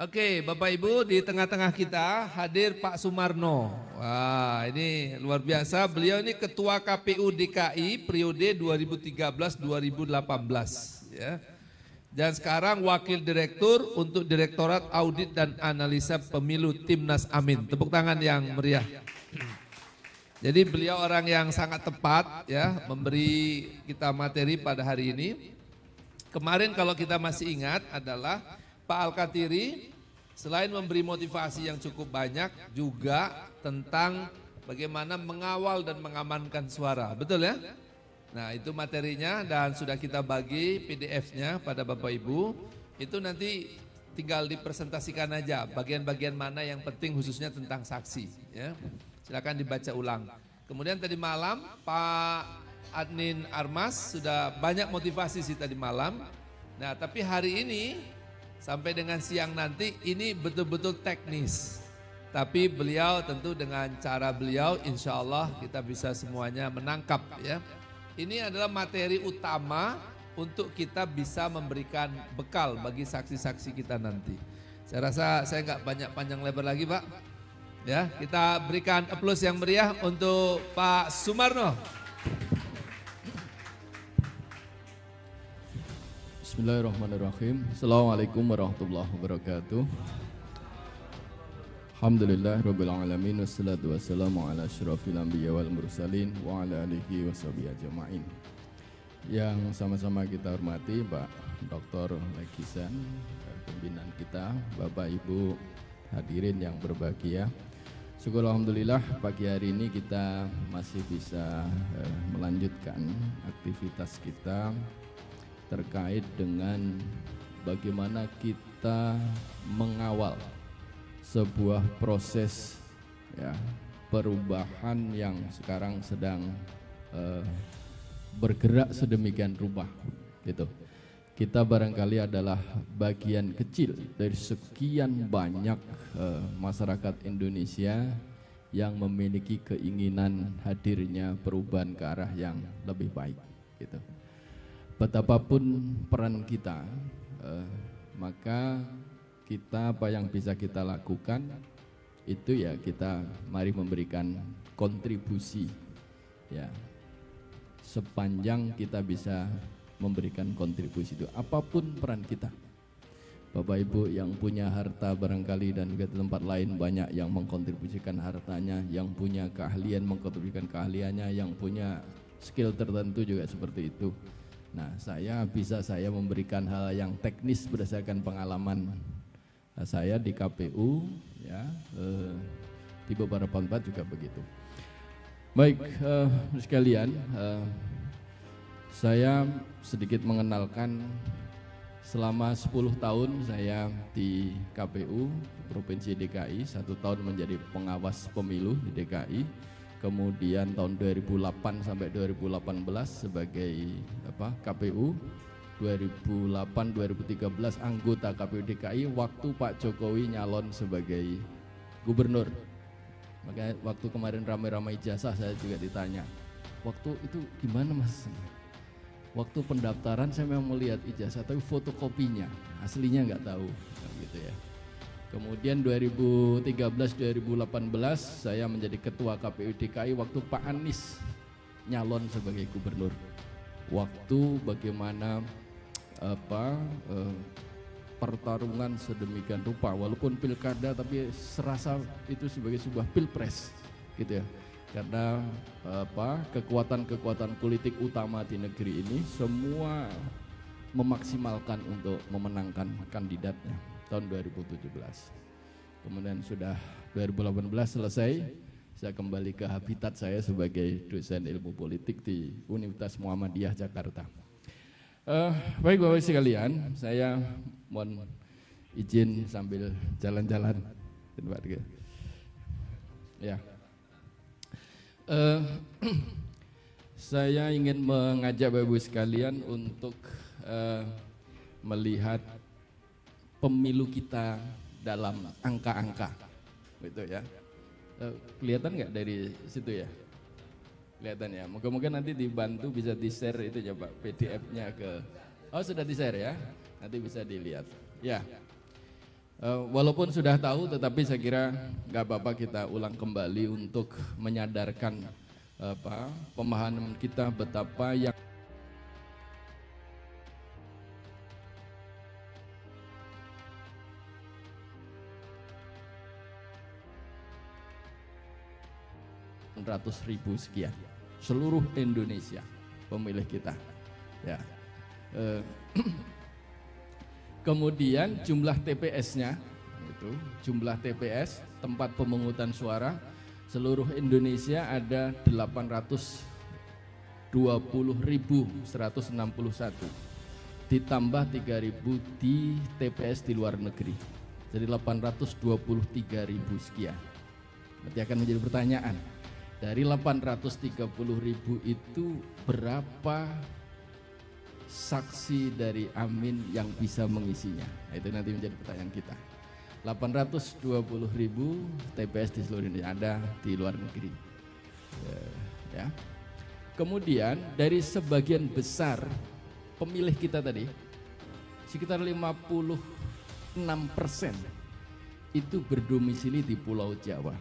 Oke, Bapak Ibu, di tengah-tengah kita hadir Pak Sumarno. Wah, ini luar biasa. Beliau ini Ketua KPU DKI periode 2013-2018 ya. Dan sekarang Wakil Direktur untuk Direktorat Audit dan Analisa Pemilu Timnas Amin. Tepuk tangan yang meriah. Jadi beliau orang yang sangat tepat ya memberi kita materi pada hari ini. Kemarin kalau kita masih ingat adalah Pak Al-Katiri selain memberi motivasi yang cukup banyak juga tentang bagaimana mengawal dan mengamankan suara. Betul ya? Nah, itu materinya dan sudah kita bagi PDF-nya pada Bapak Ibu. Itu nanti tinggal dipresentasikan aja bagian-bagian mana yang penting khususnya tentang saksi ya. Silakan dibaca ulang. Kemudian tadi malam Pak Adnin Armas sudah banyak motivasi sih tadi malam. Nah, tapi hari ini sampai dengan siang nanti ini betul-betul teknis. Tapi beliau tentu dengan cara beliau insya Allah kita bisa semuanya menangkap ya. Ini adalah materi utama untuk kita bisa memberikan bekal bagi saksi-saksi kita nanti. Saya rasa saya nggak banyak panjang lebar lagi Pak. Ya, kita berikan aplaus yang meriah untuk Pak Sumarno. Bismillahirrahmanirrahim. Assalamualaikum warahmatullahi wabarakatuh. Alhamdulillah rabbil alamin wassalatu wassalamu ala asyrafil anbiya wal mursalin wa ala alihi washabihi ajmain. Yang sama-sama kita hormati Pak Dr. Legisan, pimpinan kita, Bapak Ibu hadirin yang berbahagia. Syukur alhamdulillah pagi hari ini kita masih bisa melanjutkan aktivitas kita terkait dengan bagaimana kita mengawal sebuah proses ya, perubahan yang sekarang sedang bergerak sedemikian rupa gitu. Kita barangkali adalah bagian kecil dari sekian banyak masyarakat Indonesia yang memiliki keinginan hadirnya perubahan ke arah yang lebih baik gitu. Betapapun peran kita, maka kita apa yang bisa kita lakukan itu ya kita mari memberikan kontribusi ya sepanjang kita bisa memberikan kontribusi itu apapun peran kita. Bapak Ibu yang punya harta barangkali dan juga di tempat lain banyak yang mengkontribusikan hartanya, yang punya keahlian mengkontribusikan keahliannya, yang punya skill tertentu juga seperti itu. Nah, saya memberikan hal yang teknis berdasarkan pengalaman saya di KPU ya, di beberapa tempat juga begitu. Baik, sekalian, saya sedikit mengenalkan selama 10 tahun saya di KPU Provinsi DKI, 1 tahun menjadi pengawas pemilu di DKI, kemudian tahun 2008 sampai 2018 sebagai KPU, 2008-2013 anggota KPU DKI waktu Pak Jokowi nyalon sebagai gubernur. Makanya waktu kemarin ramai-ramai ijazah saya juga ditanya, waktu itu gimana Mas? Waktu pendaftaran saya memang melihat ijazah tapi fotokopinya, aslinya nggak tahu gitu ya. Kemudian 2013-2018 saya menjadi ketua KPU DKI waktu Pak Anies nyalon sebagai gubernur. Waktu bagaimana pertarungan sedemikian rupa, walaupun pilkada tapi serasa itu sebagai sebuah pilpres gitu ya. Karena kekuatan-kekuatan politik utama di negeri ini semua memaksimalkan untuk memenangkan kandidatnya tahun 2017. Kemudian sudah 2018 selesai, saya kembali ke habitat saya sebagai dosen ilmu politik di Universitas Muhammadiyah Jakarta. Baik Bapak sekalian, saya mohon izin sambil jalan-jalan. Ya. Saya ingin mengajak Bapak Ibu sekalian untuk melihat pemilu kita dalam angka-angka, gitu ya. Kelihatan nggak dari situ ya? Kelihatan ya. Moga-moga nanti dibantu bisa di-share itu ya Pak, PDF-nya ke. Oh sudah di-share ya? Nanti bisa dilihat. Ya. Walaupun sudah tahu, tetapi saya kira nggak apa-apa kita ulang kembali untuk menyadarkan pemahaman kita betapa yang ratus ribu sekian seluruh Indonesia pemilih kita ya. Kemudian jumlah TPS-nya itu jumlah TPS tempat pemungutan suara seluruh Indonesia ada 820.161 ditambah 3.000 di TPS di luar negeri, jadi 823.000 sekian. Nanti akan menjadi pertanyaan, dari 830.000 itu berapa saksi dari Amin yang bisa mengisinya? Itu nanti menjadi pertanyaan kita. 820.000 TPS di seluruh Indonesia, ada di luar negeri ya. Kemudian dari sebagian besar pemilih kita tadi, sekitar 56% itu berdomisili di Pulau Jawa.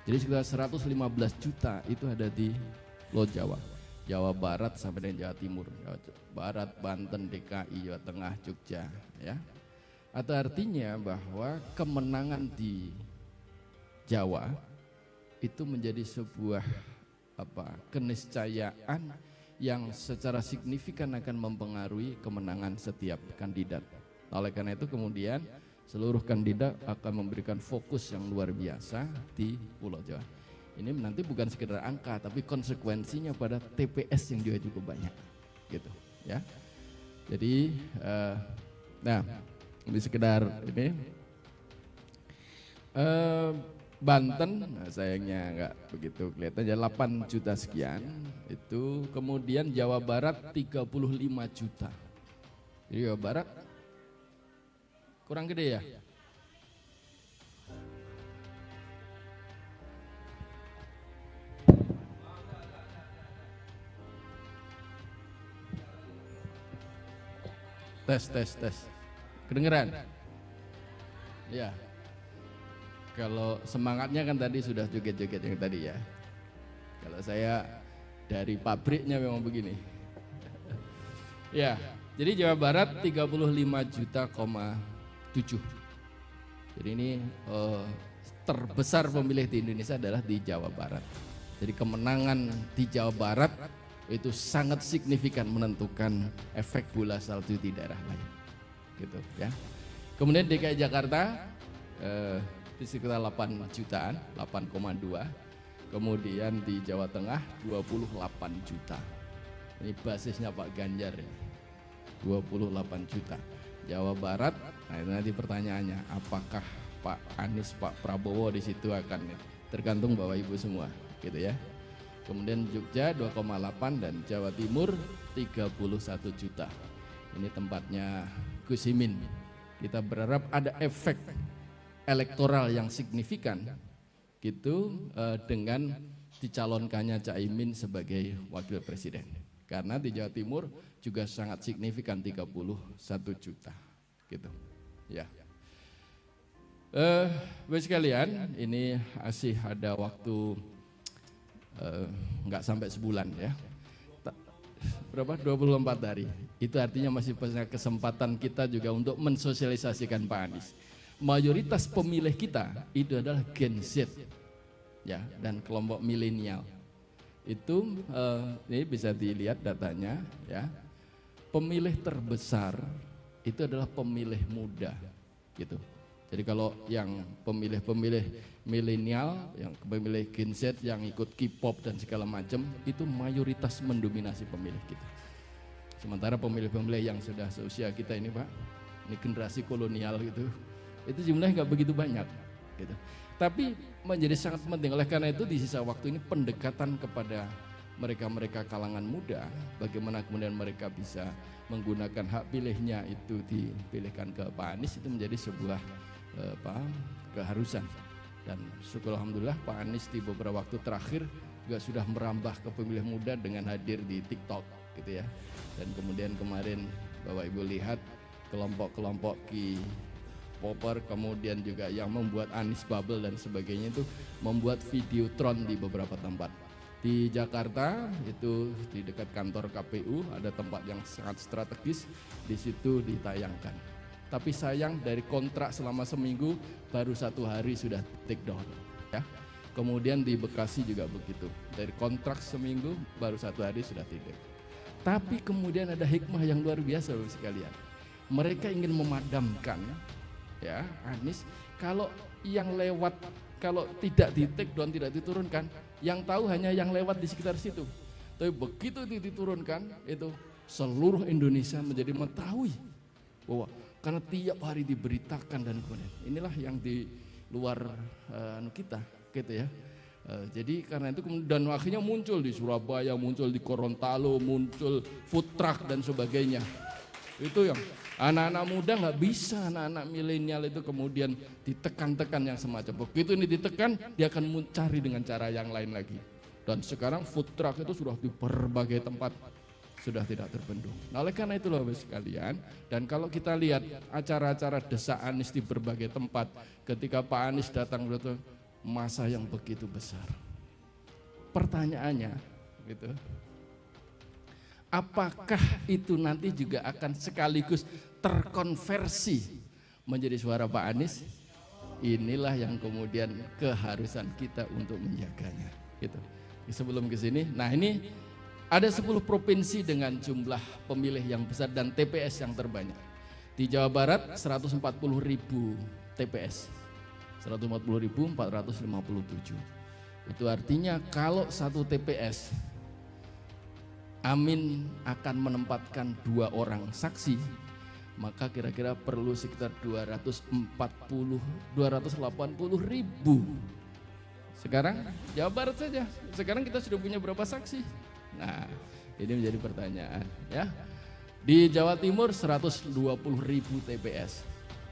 Jadi sekitar 115 juta itu ada di Pulau Jawa, Jawa Barat sampai dengan Jawa Timur, Jawa Barat, Banten, DKI, Jawa Tengah, Jogja, ya. Atau artinya bahwa kemenangan di Jawa itu menjadi sebuah keniscayaan yang secara signifikan akan mempengaruhi kemenangan setiap kandidat. Oleh karena itu kemudian seluruh kandidat akan memberikan fokus yang luar biasa di Pulau Jawa. Ini nanti bukan sekedar angka, tapi konsekuensinya pada TPS yang juga cukup banyak, gitu, ya. Jadi, ini sekedar ini. Banten, sayangnya nggak begitu kelihatan, ya 8 juta sekian. Itu kemudian Jawa Barat 35 juta. Jadi Jawa Barat kurang gede ya? Tes. Kedengeran? Ya. Kalau semangatnya kan tadi sudah joget-joget yang tadi ya. Kalau saya dari pabriknya memang begini. Ya, jadi Jawa Barat 35 juta, 7. Jadi ini terbesar pemilih di Indonesia adalah di Jawa Barat. Jadi kemenangan di Jawa Barat itu sangat signifikan menentukan efek bola salju di daerah lain, gitu ya. Kemudian DKI Jakarta di sekitar 8 jutaan, 8,2. Kemudian di Jawa Tengah 28 juta. Ini basisnya Pak Ganjar ya, 28 juta. Jawa Barat, nah itu nanti pertanyaannya, apakah Pak Anies, Pak Prabowo di situ akan tergantung Bapak Ibu semua, gitu ya. Kemudian Jogja 2,8 dan Jawa Timur 31 juta. Ini tempatnya Gus Imin. Kita berharap ada efek elektoral yang signifikan gitu dengan dicalonkannya Caimin sebagai wakil presiden. Karena di Jawa Timur juga sangat signifikan 31 juta gitu. Ya. Bapak sekalian, ini masih ada waktu nggak sampai sebulan ya. Berapa? 24 hari. Itu artinya masih punya kesempatan kita juga untuk mensosialisasikan Pak Anies. Mayoritas pemilih kita itu adalah Gen Z ya, dan kelompok milenial. Itu ini bisa dilihat datanya ya. Pemilih terbesar itu adalah pemilih muda gitu. Jadi kalau yang pemilih-pemilih milenial, yang pemilih Gen Z yang ikut K-pop dan segala macam, itu mayoritas mendominasi pemilih kita. Sementara pemilih-pemilih yang sudah seusia kita ini Pak, ini generasi kolonial gitu, itu jumlahnya nggak begitu banyak gitu. Tapi menjadi sangat penting, oleh karena itu di sisa waktu ini pendekatan kepada mereka-mereka kalangan muda, bagaimana kemudian mereka bisa menggunakan hak pilihnya itu dipilihkan ke Pak Anies, itu menjadi sebuah keharusan. Dan syukur alhamdulillah Pak Anies di beberapa waktu terakhir juga sudah merambah ke pemilih muda dengan hadir di TikTok gitu ya. Dan kemudian kemarin Bapak Ibu lihat kelompok-kelompok K-pop Popper, kemudian juga yang membuat Anies Bubble dan sebagainya itu membuat videotron di beberapa tempat. Di Jakarta itu di dekat kantor KPU ada tempat yang sangat strategis, di situ ditayangkan. Tapi sayang dari kontrak selama seminggu baru 1 hari sudah take down. Ya. Kemudian di Bekasi juga begitu, dari kontrak seminggu baru 1 hari sudah tidak. Tapi kemudian ada hikmah yang luar biasa Bapak sekalian. Mereka ingin memadamkan ya Anies, kalau yang lewat, kalau tidak di take down, tidak diturunkan, yang tahu hanya yang lewat di sekitar situ. Tapi begitu diturunkan itu seluruh Indonesia menjadi mengetahui bahwa karena tiap hari diberitakan dan kemudian inilah yang di luar kita gitu ya. Jadi karena itu kemudian akhirnya muncul di Surabaya, muncul di Gorontalo, muncul food truck dan sebagainya. Itu yang anak-anak muda nggak bisa, anak-anak milenial itu kemudian ditekan-tekan yang semacam. Begitu ini ditekan, dia akan mencari dengan cara yang lain lagi. Dan sekarang food truck itu sudah di berbagai tempat, sudah tidak terbendung. Nah, oleh karena itulah Bapak sekalian, dan kalau kita lihat acara-acara desak Anies di berbagai tempat, ketika Pak Anies datang itu masa yang begitu besar. Pertanyaannya, gitu. Apakah itu nanti juga akan sekaligus terkonversi menjadi suara Pak Anies? Inilah yang kemudian keharusan kita untuk menjaganya. Gitu. Sebelum ke sini, nah ini ada 10 provinsi dengan jumlah pemilih yang besar dan TPS yang terbanyak. Di Jawa Barat 140.000 TPS, 140.457. Itu artinya kalau satu TPS Amin akan menempatkan 2 orang saksi, maka kira-kira perlu sekitar 280 ribu. Sekarang Jawa Barat saja, sekarang kita sudah punya berapa saksi? Nah, ini menjadi pertanyaan ya. Di Jawa Timur 120.000 TPS,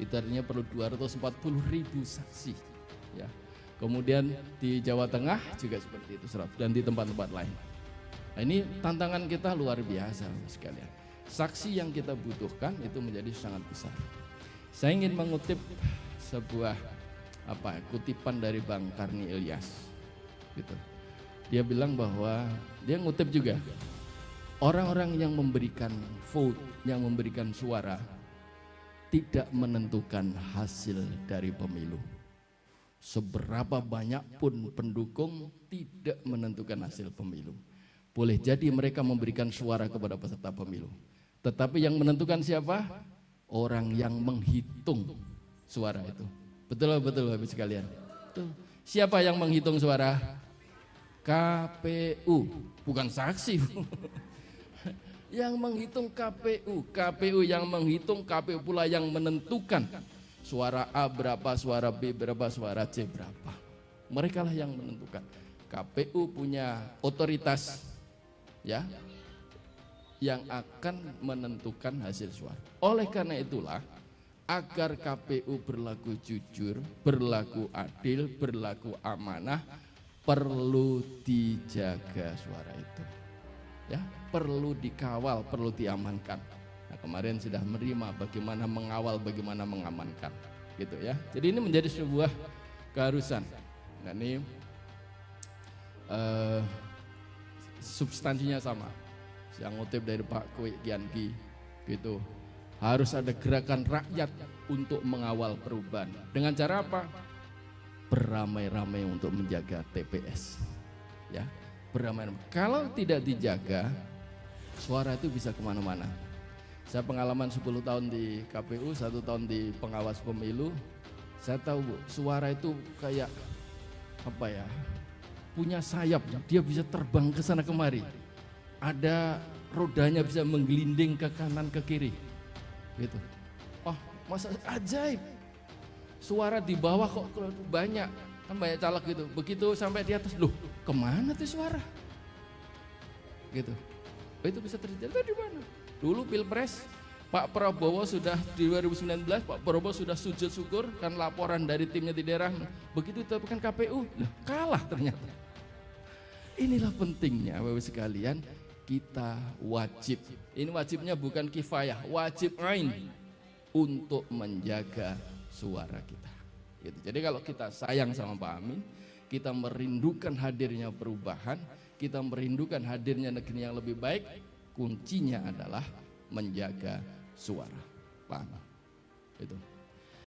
itu artinya perlu 240.000 saksi ya. Kemudian di Jawa Tengah juga seperti itu, dan di tempat-tempat lain. Nah, ini tantangan kita luar biasa sekalian. Saksi yang kita butuhkan itu menjadi sangat besar. Saya ingin mengutip sebuah kutipan dari Bang Karni Ilyas. Gitu. Dia bilang bahwa dia ngutip juga, orang-orang yang memberikan vote, yang memberikan suara tidak menentukan hasil dari pemilu. Seberapa banyak pun pendukung tidak menentukan hasil pemilu. Boleh jadi mereka memberikan suara kepada peserta pemilu, tetapi yang menentukan siapa? Orang yang menghitung suara itu. Betul Bapak sekalian. Tuh. Siapa yang menghitung suara? KPU, bukan saksi. Yang menghitung KPU, KPU yang menghitung, KPU pula yang menentukan suara A berapa, suara B berapa, suara C berapa. Mereka lah yang menentukan. KPU punya otoritas ya yang akan menentukan hasil suara. Oleh karena itulah agar KPU berlaku jujur, berlaku adil, berlaku amanah, perlu dijaga suara itu. Ya, perlu dikawal, perlu diamankan. Nah, kemarin sudah menerima bagaimana mengawal, bagaimana mengamankan, gitu ya. Jadi ini menjadi sebuah keharusan. Nah, ini substansinya sama. Yang ngutip dari Pak Kwi Kianki, gitu. Harus ada gerakan rakyat untuk mengawal perubahan. Dengan cara apa? Beramai-ramai untuk menjaga TPS. Ya, beramai-ramai. Kalau tidak dijaga, suara itu bisa kemana-mana. Saya pengalaman 10 tahun di KPU, 1 tahun di pengawas pemilu. Saya tahu Bu, suara itu kayak punya sayap, dia bisa terbang ke sana kemari. Ada rodanya bisa menggelinding ke kanan ke kiri. Gitu. Oh, masa ajaib. Suara di bawah kok banyak, kan banyak caleg gitu. Begitu sampai di atas, loh, kemana tuh suara? Gitu. Itu bisa terjadi di mana? Dulu Pilpres, Pak Prabowo sudah di 2019, Pak Prabowo sudah sujud syukur kan laporan dari timnya di daerah. Begitu ditetapkan KPU, kalah ternyata. Inilah pentingnya Bapak sekalian, kita wajib. Ini wajibnya bukan kifayah, wajib ain untuk menjaga suara kita. Gitu. Jadi kalau kita sayang sama Pak Amin, kita merindukan hadirnya perubahan, kita merindukan hadirnya negeri yang lebih baik, kuncinya adalah menjaga suara Pak Amin. Itu.